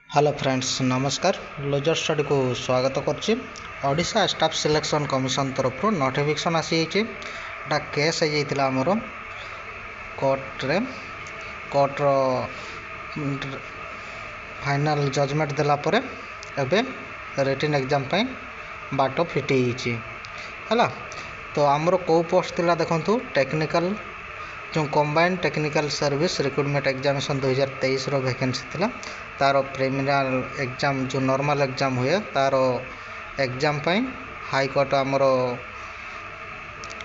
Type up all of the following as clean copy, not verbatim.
Hello friends नमस्कार loser study को स्वागत करछि। ओडिशा स्टाफ सिलेक्शन कमिशन तरफ नोटिफिकेशन आसी केस हो आमर कोर्ट फाइनल जजमेंट देला परे एबे रिटन एग्जाम पे बाट फिटी है। तो आमर कौ पोस्ट थिला देखंतु टेक्निकल जो combined technical service recruitment examination 2023 रो वैकेंसी थिला। तार प्रिलिमिनरी एग्जाम जो नॉर्मल एग्जाम हुए तार एग्जाम पे हाई कोर्ट आमर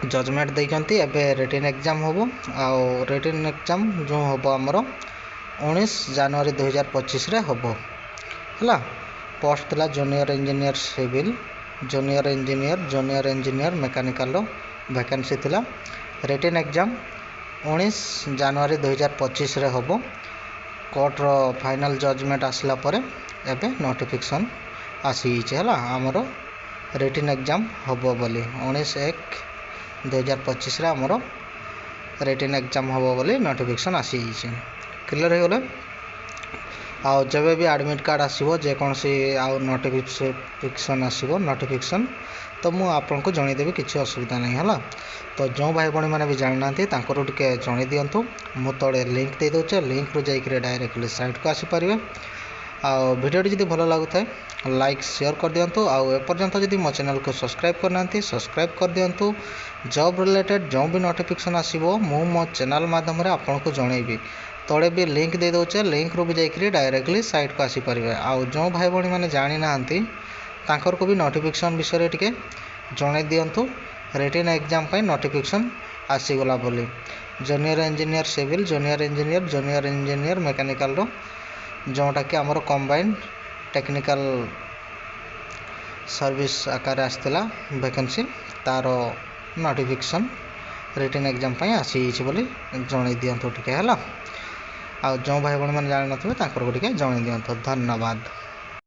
जजमेंट देइचंती। एबे रिटन एग्जाम होबो आउ रिटन एग्जाम जो होबो आमर 19 जनवरी 2025 रे होबो हला। पोस्ट थिला junior engineer civil, junior engineer mechanical रो वैकेंसी थिला। रिटन एग्जाम 19 जनवरी 2025 रे होबो। कोर्ट रो फाइनल जजमेंट आसला परे एबे नोटिफिकेशन आसी है आमर रिटन एग्जाम होबो बोली 19/1/2025 रे आमर रिटन एग्जाम होबो बोली नोटिफिकेशन आसी क्लियर हो गले। आउ जब भी एडमिट कार्ड आसीबो जे कौन सी आउ नोटिफिकेशन आसीबो नोटिफिकेशन तो मु आपन को जणी देबी, किछि असुविधा नहीं हला। तो जो भाई भाई मैंने भी जाना तांकर टिके जणी दियंतु। मु तळे लिंक दे दोचे, लिंक रु जाइकरे डायरेक्टली साइट को आसी परिवे। आउ वीडियोटी जदि भलो लागुथाय लाइक शेयर कर दियंतु। आउ एपर्यंत जदि मो चैनल को सब्सक्राइब करनांती सब्सक्राइब कर दियंतु। जॉब रिलेटेड जो भी नोटिफिकेशन आसीबो मु मो चैनल माध्यम रे आपन को जणैबी। तळे भी लिंक दे दोचे, लिंक रु भी जाइकरे डायरेक्टली साइट को आसी परिवे। आउ जो भाई भाई मैंने जानि नांती तांकर को भी नोटिफिकेशन विषय टिके जणै दियंतु। रिटन एग्जाम पे नोटिफिकेशन आसीगला बोली junior engineer civil, junior engineer mechanical रो जोटा कि आमर कंबाइंड टेक्निकल सर्विस आकार आसला वैकेंसी तार नोटिफिकेशन रिटन एग्जाम पे आसी बोली जणै दियंतु टिके हला। आ जो भाई बहन मैंने जान नथिबे तांकर को टिके जणै दियंतु। धन्यवाद।